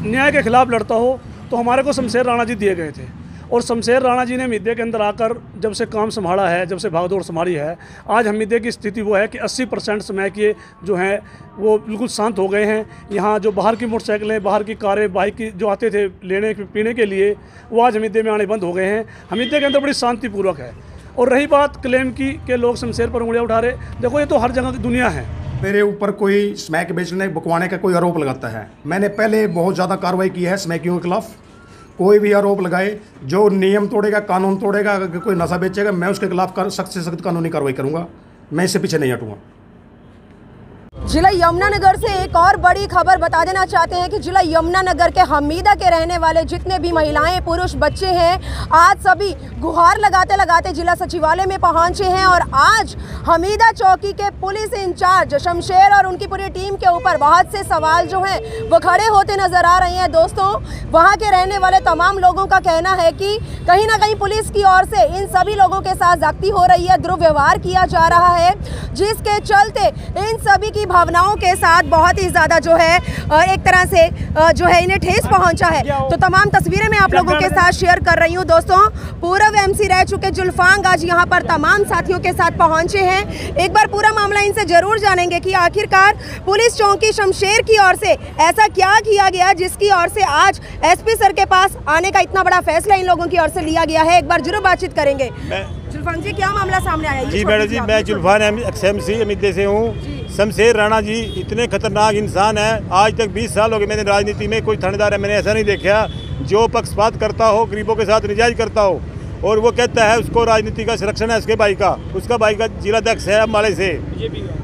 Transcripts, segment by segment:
न्याय के खिलाफ लड़ता हो तो हमारे को शमशेर राणा जी दिए गए थे। और शमशेर राणा जी ने हमीदिया के अंदर आकर जब से काम संभाला है, जब से भागदौड़ संभाली है, आज हमीदिया की स्थिति वो है कि 80% समय के जो हैं वो बिल्कुल शांत हो गए हैं। यहाँ जो बाहर की मोटरसाइकिलें, बाहर की कारें, बाइक की जो आते थे लेने पीने के लिए, वो आज हमीदिया में आने बंद हो गए हैं। हमीदिया के अंदर बड़ी शांतिपूर्वक है। और रही बात क्लेम की कि लोग शमशेर पर उंगलियां उठा रहे, देखो ये तो हर जगह की दुनिया है। मेरे ऊपर कोई स्मैक बेचने बकवाने का कोई आरोप लगाता है, मैंने पहले बहुत ज़्यादा कार्रवाई की है स्मैकियों के खिलाफ। कोई भी आरोप लगाए, जो नियम तोड़ेगा, कानून तोड़ेगा, अगर कोई नशा बेचेगा, मैं उसके खिलाफ सख्त से सख्त कानूनी कार्रवाई करूंगा। मैं इससे पीछे नहीं हटूंगा। जिला यमुनानगर से एक और बड़ी खबर बता देना चाहते हैं कि जिला यमुनानगर के हमीदा के रहने वाले जितने भी महिलाएं, पुरुष, बच्चे हैं, आज सभी गुहार लगाते लगाते जिला सचिवालय में पहुंचे हैं। और आज हमीदा चौकी के पुलिस इंचार्ज शमशेर और उनकी पूरी टीम के ऊपर बहुत से सवाल जो हैं वो खड़े होते नजर आ रहे हैं। दोस्तों, वहाँ के रहने वाले तमाम लोगों का कहना है कि कहीं ना कहीं पुलिस की ओर से इन सभी लोगों के साथ ज्यादती हो रही है, दुर्व्यवहार किया जा रहा है, जिसके चलते इन सभी की भावनाओं के साथ बहुत ही ज़्यादा जो है एक तरह से जो है इन्हें ठेस पहुंचा है। तो तमाम तस्वीरें मैं आप लोगों के साथ शेयर कर रही हूं। दोस्तों, पूर्व एमसी रह चुके जुल्फांग आज यहां पर तमाम साथियों के साथ पहुंचे हैं। एक बार पूरा मामला इनसे जरूर जानेंगे कि आखिरकार पुलिस चौकी शमशेर की ओर से ऐसा क्या किया गया जिसकी ओर से आज एसपी सर के पास आने का इतना बड़ा फैसला इन लोगों की ओर से लिया गया है। एक बार जरूर बातचीत करेंगे। जुल्फान जी, क्या मामला सामने आया? जी मैडम जी, मैं जुल्फान एमसी हमीदिया से हूँ। शमशेर राणा जी इतने खतरनाक इंसान है, आज तक 20 साल हो गए मैंने राजनीति में कोई थानेदार है मैंने ऐसा नहीं देखा जो पक्षपात करता हो, गरीबों के साथ निजायज करता हो। और वो कहता है उसको राजनीति का संरक्षण है उसके भाई का, उसका भाई का जिलाध्यक्ष है अम्बाड़े से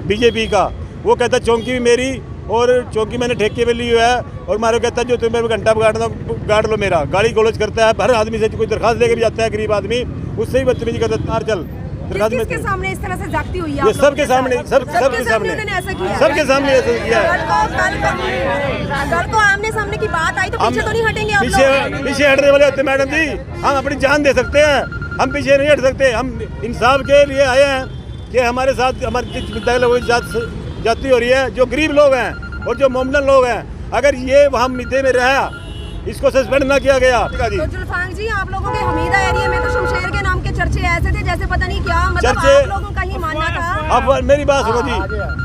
बीजेपी का। वो कहता है चौकी भी मेरी और चौकी मैंने ठेके पे ली हुआ है। और मारो कहता है जो तुम्हें घंटा गाड़ लो, मेरा गाड़ी गलौज करता है। हर आदमी से कोई दरखास्त लेके भी जाता है, गरीब आदमी, उससे ही बदतमीजी करता है। तार चल किसके सामने इस तरह से जागती हुई है? ये सबके सामने, सबके सामने उन्होंने ऐसा किया, सबके सामने ऐसा किया है। कल को आमने सामने की बात आई तो पीछे तो नहीं हटेंगे आप लोग? पीछे हटने वाले होते मैडम जी, हम अपनी जान दे सकते हैं, हम पीछे नहीं हट सकते। हम इंसाफ के लिए आए हैं कि हमारे साथ हमारी जाति हो रही है, जो गरीब लोग हैं और जो मोमडन लोग हैं। अगर ये वहाँ मिद्दे में रहा, इसको सस्पेंड ना किया गया। तो जुल्फान जी, आप लोगों के हमीदा एरिया में तो शमशेर के नाम के चर्चे ऐसे थे जैसे पता नहीं क्या, मतलब आप लोगों का ही मानना था। अब मेरी बात सुनो जी,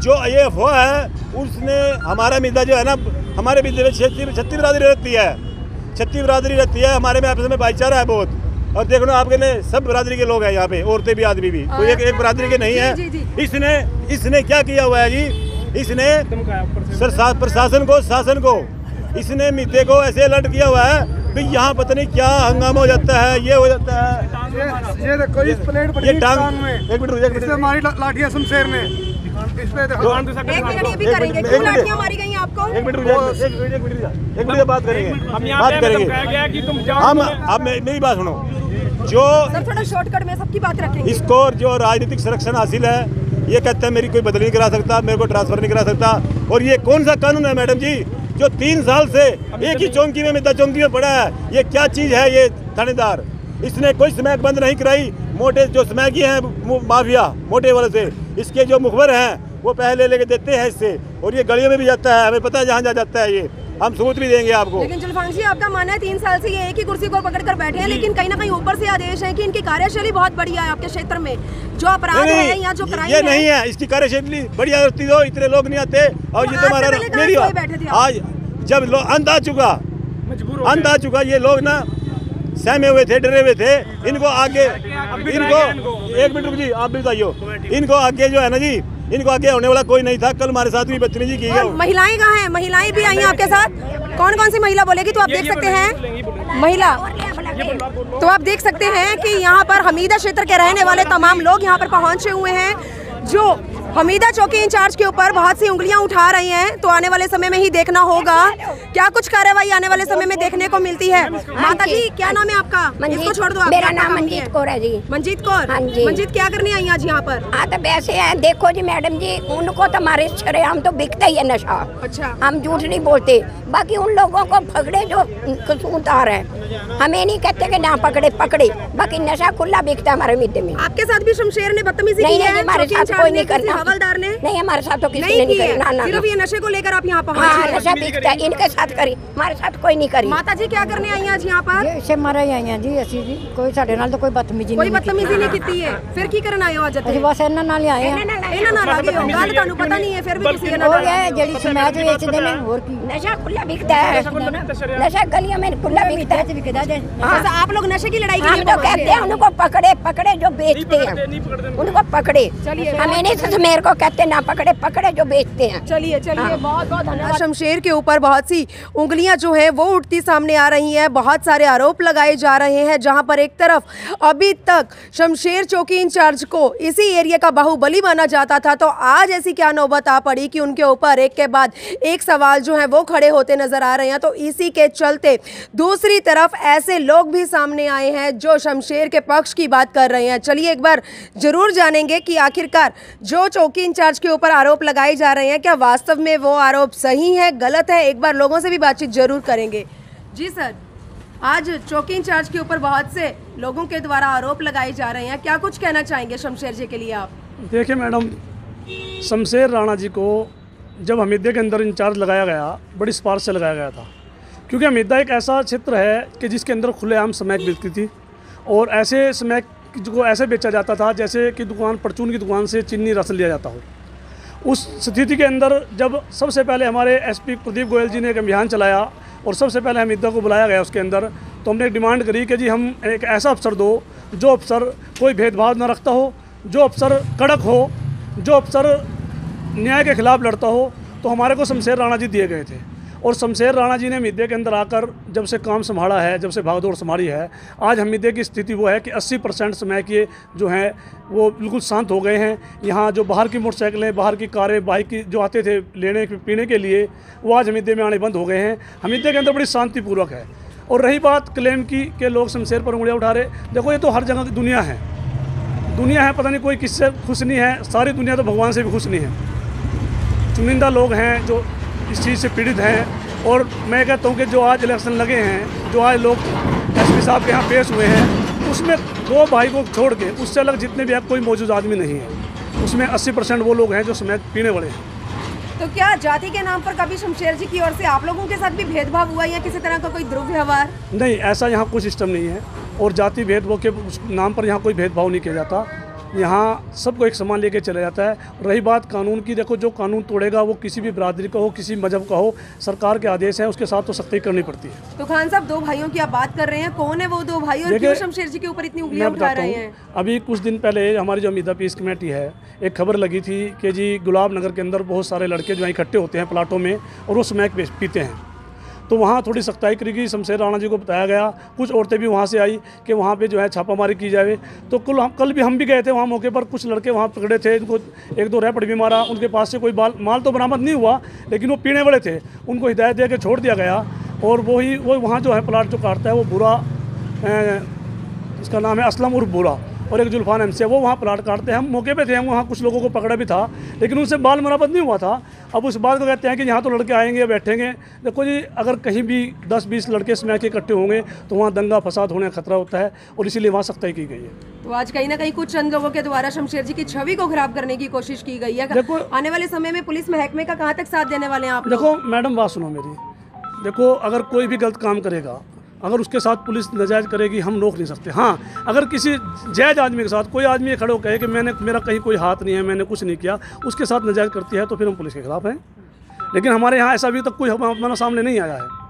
जो ये अफवाह है उसने हमारा मिद्दा जो है ना, हमारे मिद्दे में 36 बिरादरी रहती है, 36 बिरादरी रहती है। हमारे में आपस में भाईचारा है बहुत। और देखो ना, आपके ने सब बिरादरी के लोग हैं यहाँ पे, औरतें भी आदमी भी, कोई एक बिरादरी के नहीं है। इसने क्या किया हुआ है जी, इसने प्रशासन को, शासन को, इसने मिद्दे को ऐसे अलर्ट किया हुआ है कि यहाँ पता नहीं क्या हंगामा हो जाता है, ये हो जाता है। ये देखो इस प्लेट पर, ये टांग में एक मिनट हमारी लाठियां शमशेर ने इस पे देखो। एक मिनट ये भी करेंगे, क्यों लाठियां मारी गई आपको? एक मिनट बात करेंगे, बात करेंगे हम। अब मेरी बात सुनो, जो सर थोड़ा शॉर्टकट में सबकी बात रखेंगे। इसको जो राजनीतिक संरक्षण हासिल है, ये कहता है मेरी कोई बदली नहीं करा सकता, मेरे को ट्रांसफर नहीं करा सकता। और ये कौन सा कानून है मैडम जी, जो 3 साल से एक ही चौकी में मिद्दा चौकी में पड़ा है? ये क्या चीज़ है ये थानेदार? इसने कोई स्मैक बंद नहीं कराई। मोटे जो स्मैकी हैं माफिया मोटे वाले से, इसके जो मुखबर हैं वो पहले लेके देते हैं इससे, और ये गलियों में भी जाता है, हमें पता है जहाँ जाता है ये, हम सबूत भी देंगे आपको। लेकिन जुल्फान जी, आपका मानना है 3 साल से ये एक ही कुर्सी को पकड़ कर बैठे हैं, लेकिन कहीं ना कहीं ऊपर से आदेश है कि इनकी कार्यशैली बहुत बढ़िया है आपके क्षेत्र में, जो अपराध है या जो क्राइम ये नहीं है। इसकी कार्यशैली बढ़िया होती तो इतने लोग नहीं आते। और ये तुम्हारा मेरी आज जब अंत आ चुका, ये लोग ना सहमे हुए थे, डरे हुए थे। इनको आगे, इनको एक मिनट रुक जी, आप भी बताइयो, इनको आगे जो है ना जी, इनको आगे होने वाला कोई नहीं था। कल हमारे साथ भी बदतमीजी की है। महिलाएं कहाँ हैं? महिलाएं भी आई हैं आपके साथ? कौन कौन सी महिला बोलेगी? तो आप देख सकते हैं महिला, तो आप देख सकते हैं कि यहाँ पर हमीदा क्षेत्र के रहने वाले तमाम लोग यहाँ पर पहुँचे हुए हैं, जो हमीदा चौकी इंचार्ज के ऊपर बहुत सी उंगलियां उठा रही हैं। तो आने वाले समय में ही देखना होगा क्या कुछ कार्रवाई आने वाले समय में देखने को मिलती है। माता जी, क्या नाम है आपका? इसको छोड़ दो। मेरा नाम मंजीत कौर है जी। मंजीत कौर? हाँ जी। मंजीत, क्या करने आई आज यहाँ पर? हाँ तो वैसे है, देखो जी मैडम जी, उनको तो हमारे शरेआम तो बिकता ही है नशा। अच्छा, हम झूठ नहीं बोलते। बाकी उन लोगों को पकड़े जो कसूरदार है, हमें नहीं कहते कि ना पकड़े, बाकी नशा खुला बिकता है हमारे मिद्दे में। आपके साथ भी शमशेर ने बदतमीजी की है? नहीं, हमारे साथ कोई नहीं करता। हवलदार ने? नहीं, हमारे साथ तो किसी ने नहीं नहीं की करी। है। ना ना सिर्फ ये नशे को लेकर आप यहाँ हाँ, पहुँचे? नशा बिकता है, इनके साथ करी, हमारे साथ कोई नहीं करी। माता जी क्या करने आई आज यहाँ पर? ਇਸੇ ਮਾਰਾ ਹੀ ਆਈਆਂ ਜੀ ਅਸੀਂ ਜੀ, ਕੋਈ ਸਾਡੇ ਨਾਲ ਤਾਂ ਕੋਈ ਬਦਤਮੀਜ਼ੀ कोई ਨਹੀਂ बदतमीजी नहीं की है। फिर की करना आए हो आज? ਅਸੀਂ ਬਸ ਇਹਨਾਂ ਨਾਲ ਹੀ ਆਏ ਆ। ਇਹਨਾਂ ਨਾਲ ਆ ਗਏ ਹੋ, ਗੱਲ ਤੁਹਾਨੂੰ ਪਤਾ ਨਹੀਂ ਹੈ ਫਿਰ ਵੀ ਤੁਸੀਂ ਇਹਨਾਂ ਹੋਰ ਨਾਲ ਇਹ ਜਿਹੜੀ ਸਮੈਕ ਵੇਚਦੇ ਨੇ ਹੋਰ ਕੀ नशा खुला बिकता है, नशा गलियों में खुला बिकता है। ਵਿਕਦਾ ਜੇ जैसे आप लोग नशे की लड़ाई के हम लिए तो पहुंचे कहते हैं उनको पकड़े पकड़े जो बेचते हैं, उनको पकड़े। हमें नहीं ससमेर को कहते ना पकड़े, पकड़े जो बेचते हैं। चलिए चलिए, बहुत बहुत धन्यवाद। शमशेर के ऊपर बहुत सी उंगलियां जो है वो उठती सामने आ रही हैं, बहुत सारे आरोप लगाए जा रहे हैं, जहां पर एक तरफ अभी तक शमशेर चौकी इंचार्ज को इसी एरिया का बाहुबली माना जाता था, तो आज ऐसी क्या नौबत आ पड़ी कि उनके ऊपर एक के बाद एक सवाल जो है वो खड़े होते नजर आ रहे हैं। तो इसी के चलते दूसरी तरफ ऐसे लोग भी सामने आए हैं जो शमशेर के पक्ष की बात कर रहे हैं। चलिए एक बार जरूर जानेंगे कि आखिरकार जो चौकी इंचार्ज के ऊपर आरोप लगाए जा रहे हैं क्या वास्तव में वो आरोप सही है, गलत है। एक बार लोगों से भी बातचीत जरूर करेंगे। जी सर, आज चौकी इंचार्ज के ऊपर बहुत से लोगों के द्वारा आरोप लगाए जा रहे हैं, क्या कुछ कहना चाहेंगे शमशेर जी के लिए आप? देखिए मैडम, शमशेर राणा जी को जब हमीदिया के अंदर इंचार्ज लगाया गया, बड़ी सिफारिश से लगाया गया था, क्योंकि हमीदा एक ऐसा क्षेत्र है कि जिसके अंदर खुलेआम स्मैक बिकती थी और ऐसे स्मैक को ऐसे बेचा जाता था जैसे कि दुकान परचून की दुकान से चीनी रस लिया जाता हो। उस स्थिति के अंदर जब सबसे पहले हमारे एसपी प्रदीप गोयल जी ने एक अभियान चलाया और सबसे पहले हमीदा को बुलाया गया उसके अंदर, तो हमने एक डिमांड करी कि जी हम एक ऐसा अफसर दो जो अफसर कोई भेदभाव न रखता हो, जो अफसर कड़क हो, जो अफसर न्याय के खिलाफ लड़ता हो। तो हमारे को शमशेर राणा जी दिए गए थे और शमशेर राणा जी ने हमीदिया के अंदर आकर जब से काम संभाला है, जब से भागदौड़ संभाली है, आज हमीदिया की स्थिति वो है कि 80% स्मैक ये जो हैं वो बिल्कुल शांत हो गए हैं। यहाँ जो बाहर की मोटरसाइकिलें, बाहर की कारें, बाइक की जो आते थे लेने पीने के लिए, वो आज हमीदिया में आने बंद हो गए हैं। हमीदिया के अंदर बड़ी शांतिपूर्वक है। और रही बात क्लेम की कि लोग शमशेर पर उंगलियाँ उठा रहे, देखो ये तो हर जगह की दुनिया है, पता नहीं कोई किससे खुश नहीं है, सारी दुनिया तो भगवान से भी खुश नहीं है। चुनिंदा लोग हैं जो इस चीज़ से पीड़ित हैं। और मैं कहता हूँ कि जो आज इलेक्शन लगे हैं, जो आज लोग एसपी साहब के यहाँ पेश हुए हैं, उसमें 2 भाई को छोड़ के उससे अलग जितने भी हैं कोई मौजूद आदमी नहीं है। उसमें 80% वो लोग हैं जो स्मैक पीने वाले हैं। तो क्या जाति के नाम पर कभी शमशेर जी की ओर से आप लोगों के साथ भी भेदभाव हुआ या किसी तरह का कोई दुर्व्यवहार? नहीं, ऐसा यहाँ कोई सिस्टम नहीं है और जाति भेदभाव के नाम पर यहाँ कोई भेदभाव नहीं किया जाता। यहाँ सबको एक समान लेके चला जाता है। रही बात कानून की, देखो जो कानून तोड़ेगा वो किसी भी बिरादरी का हो, किसी मजहब का हो, सरकार के आदेश हैं, उसके साथ तो सख्ती करनी पड़ती है। तो खान साहब, 2 भाइयों की आप बात कर रहे हैं, कौन है वो 2 भाई और क्यों शमशेर जी के ऊपर इतनी उंगलियां उठा रहे हैं? अभी कुछ दिन पहले हमारी जो हमीदा पीस कमेटी है, एक खबर लगी थी कि जी गुलाब नगर के अंदर बहुत सारे लड़के जो इकट्ठे होते हैं प्लाटों में और वो स्मैक पीते हैं। तो वहाँ थोड़ी सख्ताई करी गई, शमशेर राणा जी को बताया गया, कुछ औरतें भी वहाँ से आई कि वहाँ पे जो है छापामारी की जाए। तो कल भी हम भी गए थे वहाँ मौके पर, कुछ लड़के वहाँ पकड़े थे, इनको 1-2 रैपट भी मारा, उनके पास से कोई माल तो बरामद नहीं हुआ, लेकिन वो पीने वाले थे, उनको हिदायत दे के छोड़ दिया गया। और वो वहाँ जो है प्लाट जो काटता है वो बुरा, इसका नाम है असलम उर्फ बुरा, और एक जुल्फान एम से, वो वहाँ प्लाट काटते हैं। हम मौके पे थे, हम वहाँ कुछ लोगों को पकड़ा भी था, लेकिन उनसे बाल मरामत नहीं हुआ था। अब उस बात को कहते हैं कि यहाँ तो लड़के आएंगे बैठेंगे। देखो जी, अगर कहीं भी 10-20 लड़के स्मैक के इकट्ठे होंगे तो वहाँ दंगा फसाद होने का खतरा होता है और इसीलिए वहाँ सख्ताई की गई है। तो आज कहीं ना कहीं कुछ चंद लोगों के द्वारा शमशेर जी की छवि को खराब करने की कोशिश की गई है। देखो, आने वाले समय में पुलिस महकमे का कहाँ तक साथ देने वाले हैं आप? देखो मैडम, बात सुनो मेरी। देखो, अगर कोई भी गलत काम करेगा, अगर उसके साथ पुलिस नाजायज़ करेगी, हम रोक नहीं सकते। हाँ, अगर किसी जायज़ आदमी के साथ कोई आदमी खड़े होकर कहे कि मेरा कहीं कोई हाथ नहीं है, मैंने कुछ नहीं किया, उसके साथ नाजायज़ करती है तो फिर हम पुलिस के खिलाफ हैं। लेकिन हमारे यहाँ ऐसा अभी तक कोई हमारा सामने नहीं आया है।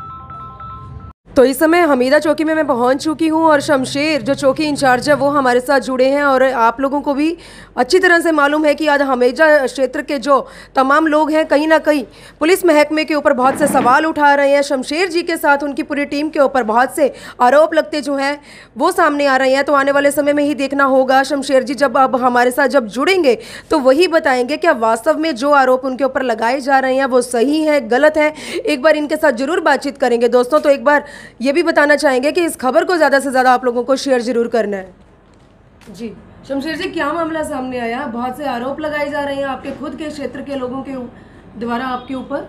तो इस समय हमीदा चौकी में मैं पहुंच चुकी हूं और शमशेर जो चौकी इंचार्ज है वो हमारे साथ जुड़े हैं। और आप लोगों को भी अच्छी तरह से मालूम है कि आज हमीदा क्षेत्र के जो तमाम लोग हैं कहीं ना कहीं पुलिस महकमे के ऊपर बहुत से सवाल उठा रहे हैं। शमशेर जी के साथ उनकी पूरी टीम के ऊपर बहुत से आरोप लगते जो हैं वो सामने आ रहे हैं। तो आने वाले समय में ही देखना होगा शमशेर जी जब अब हमारे साथ जब जुड़ेंगे तो वही बताएंगे क्या वास्तव में जो आरोप उनके ऊपर लगाए जा रहे हैं वो सही है, गलत है। एक बार इनके साथ जरूर बातचीत करेंगे दोस्तों। तो एक बार ये भी बताना चाहेंगे कि इस खबर को ज़्यादा से ज़्यादा आप लोगों को शेयर जरूर करना है। जी शमशेर जी, क्या मामला सामने आया? बहुत से आरोप लगाए जा रहे हैं आपके खुद के क्षेत्र के लोगों के द्वारा आपके ऊपर।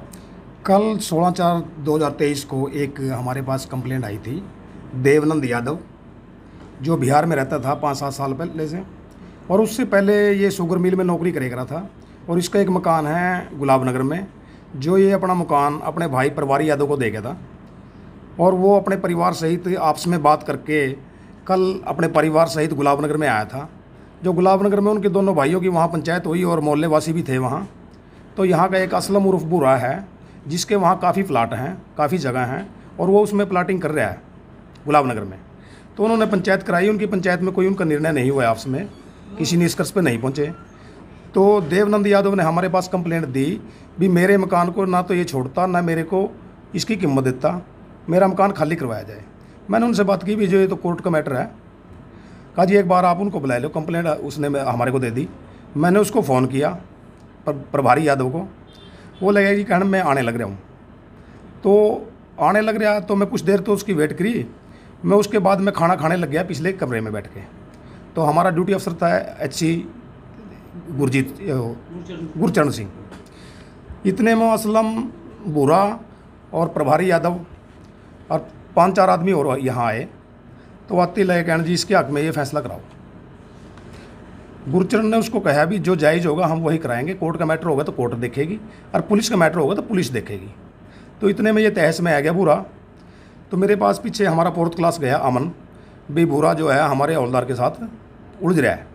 कल 16/4/2023 को एक हमारे पास कंप्लेंट आई थी, देवनंद यादव जो बिहार में रहता था 5-7 साल पहले से, और उससे पहले ये शुगर मिल में नौकरी करे करा था। और इसका एक मकान है गुलाबनगर में, जो ये अपना मकान अपने भाई प्रभारी यादव को दे गया था। और वो अपने परिवार सहित आपस में बात करके कल अपने परिवार सहित गुलाबनगर में आया था। जो गुलाबनगर में उनके दोनों भाइयों की वहाँ पंचायत हुई और मोहल्ले वासी भी थे वहाँ। तो यहाँ का एक असलम उर्फ बुरा है, जिसके वहाँ काफ़ी प्लाट हैं, काफ़ी जगह हैं, और वो उसमें प्लाटिंग कर रहा है गुलाबनगर में। तो उन्होंने पंचायत कराई, उनकी पंचायत में कोई उनका निर्णय नहीं हुआ आपस में, किसी निष्कर्ष पे नहीं पहुँचे। तो देवनंद यादव ने हमारे पास कंप्लेंट दी भी मेरे मकान को ना तो ये छोड़ता, ना मेरे को इसकी कीमत देता, मेरा मकान खाली करवाया जाए। मैंने उनसे बात की भी जो ये तो कोर्ट का मैटर है। कहा जी एक बार आप उनको बुला लो, कंप्लेंट उसने हमारे को दे दी। मैंने उसको फ़ोन किया प्रभारी यादव को, वो लगा कि कहना मैं आने लग रहा हूँ। तो आने लग रहा तो मैं कुछ देर तो उसकी वेट करी। मैं उसके बाद मैं खाना खाने लग गया पिछले कमरे में बैठ के। तो हमारा ड्यूटी अफसर था HC गुरचरण सिंह। इतने में असलम बुरा और प्रभारी यादव और 5-4 आदमी और यहाँ आए। तो आते लगे कहना जी इसके हक में ये फैसला कराओ। गुरचरण ने उसको कहा भी जो जायज़ होगा हम वही कराएंगे, कोर्ट का मैटर होगा तो कोर्ट देखेगी और पुलिस का मैटर होगा तो पुलिस देखेगी। तो इतने में ये तहस में आ गया बुरा। तो मेरे पास पीछे हमारा 4th क्लास गया अमन भी, बुरा जो है हमारे हवलदार के साथ उलझ रहा है।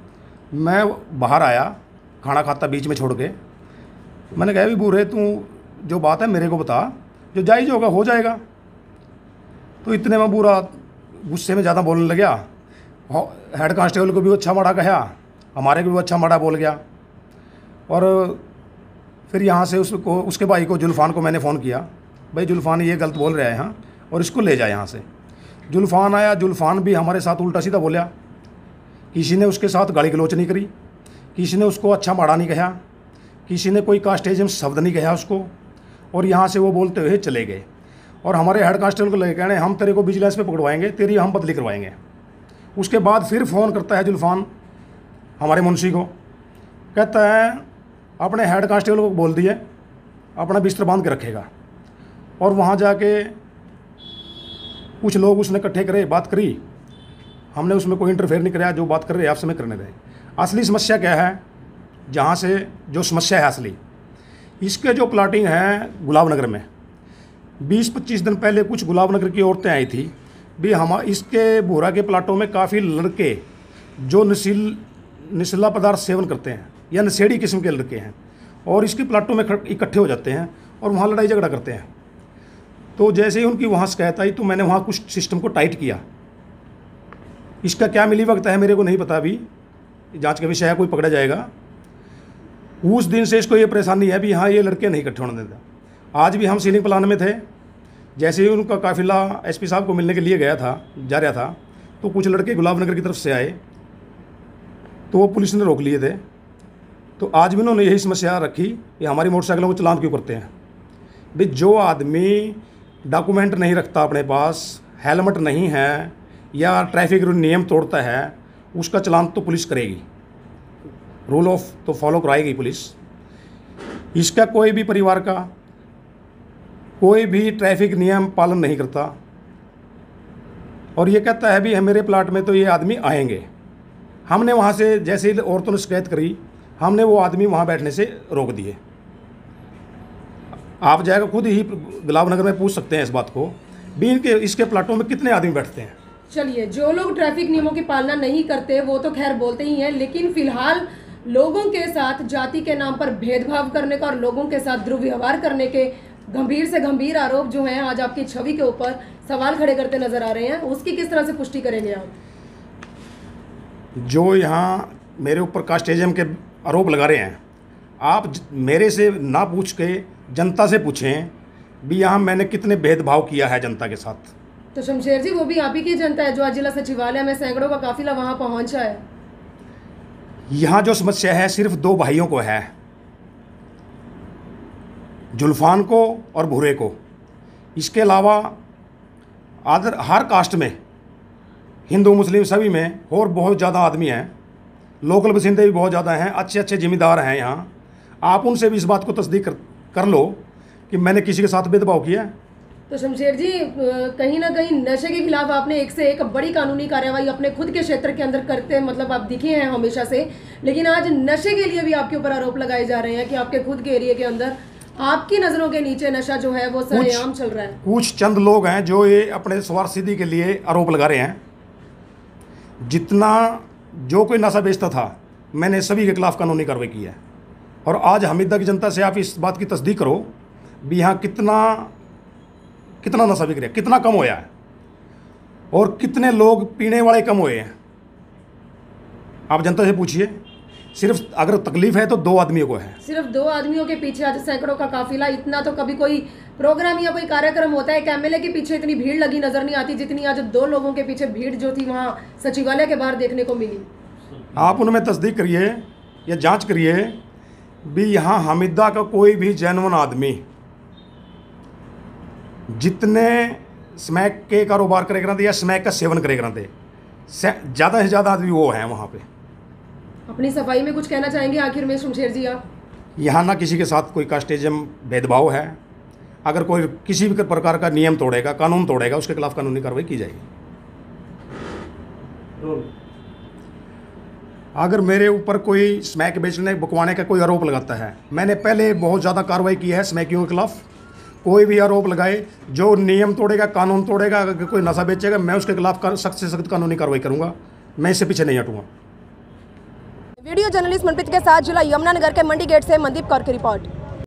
मैं बाहर आया खाना खाता बीच में छोड़ के। मैंने कहा भी बुरे तू जो बात है मेरे को बता, जो जायज़ होगा हो जाएगा। तो इतने में बुरा गुस्से में ज़्यादा बोलने लग गया। हेड कांस्टेबल को भी अच्छा माड़ा कहा, हमारे को भी अच्छा माड़ा बोल गया। और फिर यहाँ से उसके भाई को जुल्फान को मैंने फ़ोन किया, भाई जुल्फान ये गलत बोल रहा है यहाँ और इसको ले जाए यहाँ से। जुल्फान आया, जुल्फान भी हमारे साथ उल्टा सीधा बोला। किसी ने उसके साथ गाली गलोच नहीं करी, किसी ने उसको अच्छा माड़ा नहीं कहा, किसी ने कोई कास्टेजम शब्द नहीं कहा उसको। और यहाँ से वो बोलते हुए चले गए। और हमारे हेड कांस्टेबल को लगे कहने हम तेरे को विजिलेंस पे पकड़वाएंगे, तेरी हम बदली करवाएंगे। उसके बाद फिर फ़ोन करता है जुल्फान हमारे मुंशी को, कहता है अपने हेड कांस्टेबल को बोल दिए अपना बिस्तर बांध के रखेगा। और वहाँ जाके कुछ लोग उसने इकट्ठे करे, बात करी। हमने उसमें कोई इंटरफेयर नहीं कराया, जो बात कर रहे आपसे में करने रहे। असली समस्या क्या है, जहाँ से जो समस्या है असली, इसके जो प्लाटिंग है गुलाबनगर में 20-25 दिन पहले कुछ गुलाबनगर की औरतें आई थी भी। हम इसके बोरा के प्लाटों में काफ़ी लड़के जो नशीला पदार्थ सेवन करते हैं या नशेड़ी किस्म के लड़के हैं, और इसके प्लाटों में इकट्ठे हो जाते हैं और वहाँ लड़ाई झगड़ा करते हैं। तो जैसे ही उनकी वहाँ शिकायत आई तो मैंने वहाँ कुछ सिस्टम को टाइट किया। इसका क्या मिली वक्त है मेरे को नहीं पता, अभी जांच का विषय है, कोई पकड़ा जाएगा। उस दिन से इसको ये परेशानी है भी हाँ ये लड़के नहीं इकट्ठे होने देता। आज भी हम सीलिंग प्लान में थे, जैसे ही उनका काफिला SP साहब को मिलने के लिए जा रहा था तो कुछ लड़के गुलाबनगर की तरफ से आए, तो वो पुलिस ने रोक लिए थे। तो आज भी उन्होंने यही समस्या रखी कि हमारी मोटरसाइकिलों को चलान क्यों करते हैं भाई। जो आदमी डॉक्यूमेंट नहीं रखता अपने पास, हेलमेट नहीं है या ट्रैफिक नियम तोड़ता है, उसका चलान तो पुलिस करेगी, रूल ऑफ तो फॉलो कराएगी पुलिस। इसका कोई भी परिवार का कोई भी ट्रैफिक नियम पालन नहीं करता और ये कहता है भी मेरे प्लाट में तो ये आदमी आएंगे। हमने वहाँ से जैसे ही औरतों ने शिकायत करी, हमने वो आदमी वहाँ बैठने से रोक दिए। आप जाएगा खुद ही गुलाबनगर में पूछ सकते हैं इस बात को भी इसके प्लाटों में कितने आदमी बैठते हैं। चलिए, जो लोग ट्रैफिक नियमों की पालना नहीं करते वो तो खैर बोलते ही हैं, लेकिन फिलहाल लोगों के साथ जाति के नाम पर भेदभाव करने का और लोगों के साथ दुर्व्यवहार करने के गंभीर से गंभीर आरोप जो हैं आज आपकी छवि के ऊपर सवाल खड़े करते नजर आ रहे हैं, उसकी किस तरह से पुष्टि करेंगे आप? जो यहाँ मेरे ऊपर कास्टेजम के आरोप लगा रहे हैं, आप मेरे से ना पूछ के जनता से पूछें भी यहाँ मैंने कितने भेदभाव किया है जनता के साथ। तो शमशेर जी, वो भी आप ही की जनता है जो आज जिला सचिवालय में सैकड़ों का काफिला वहाँ पहुँचा है। यहाँ जो समस्या है सिर्फ 2 भाइयों को है, जुल्फान को और भूरे को। इसके अलावा हर कास्ट में, हिंदू मुस्लिम सभी में और बहुत ज़्यादा आदमी हैं, लोकल बसिंदे भी बहुत ज़्यादा हैं, अच्छे अच्छे जिम्मेदार हैं यहाँ। आप उनसे भी इस बात को तस्दीक कर लो कि मैंने किसी के साथ भेदभाव किया है। तो शमशेर जी कहीं ना कहीं नशे के खिलाफ आपने एक से एक बड़ी कानूनी कार्रवाई अपने खुद के क्षेत्र के अंदर करते मतलब आप दिखे हैं हमेशा से, लेकिन आज नशे के लिए भी आपके ऊपर आरोप लगाए जा रहे हैं कि आपके खुद के एरिया के अंदर आपकी नज़रों के नीचे नशा जो है वो सरेआम चल रहा है। कुछ चंद लोग हैं जो ये अपने स्वार्थ सिद्धि के लिए आरोप लगा रहे हैं। जितना जो कोई नशा बेचता था मैंने सभी के खिलाफ कानूनी कार्रवाई की है। और आज हमीदा की जनता से आप इस बात की तस्दीक करो भी यहाँ कितना नशा बिक रहा है, कितना कम होया है और कितने लोग पीने वाले कम हुए हैं। आप जनता से पूछिए, सिर्फ अगर तकलीफ है तो 2 आदमियों को है। सिर्फ 2 आदमियों के पीछे आज सैकड़ों का काफिला। इतना तो कभी कोई प्रोग्राम या कोई कार्यक्रम होता है, एमएलए के पीछे इतनी भीड़ लगी नजर नहीं आती जितनी आज 2 लोगों के पीछे भीड़ जो थी वहाँ सचिवालय के बाहर देखने को मिली। आप उनमें तस्दीक करिए या जांच करिए भी यहाँ हमीदा का कोई भी जेन्युइन आदमी जितने स्मैक के कारोबार करे कराते या स्मैक का सेवन करे कराते ज़्यादा से ज़्यादा आदमी वो हैं वहाँ पे। अपनी सफाई में कुछ कहना चाहेंगे आखिर में शमशेर जी आप? यहाँ ना किसी के साथ कोई कास्टिज्म भेदभाव है। अगर कोई किसी भी प्रकार का नियम तोड़ेगा, कानून तोड़ेगा, उसके खिलाफ कानूनी कार्रवाई की जाएगी। अगर मेरे ऊपर कोई स्मैक बेचने बकवाने का कोई आरोप लगाता है, मैंने पहले बहुत ज़्यादा कार्रवाई की है स्मैकियों के खिलाफ। कोई भी आरोप लगाए, जो नियम तोड़ेगा, कानून तोड़ेगा, अगर कोई नशा बेचेगा मैं उसके खिलाफ सख्त से सख्त कानूनी कार्रवाई करूँगा। मैं इससे पीछे नहीं हटूँगा। वीडियो जर्नलिस्ट मनप्रीत के साथ जिला यमुनानगर के मंडी गेट से मनदीप कौर की रिपोर्ट।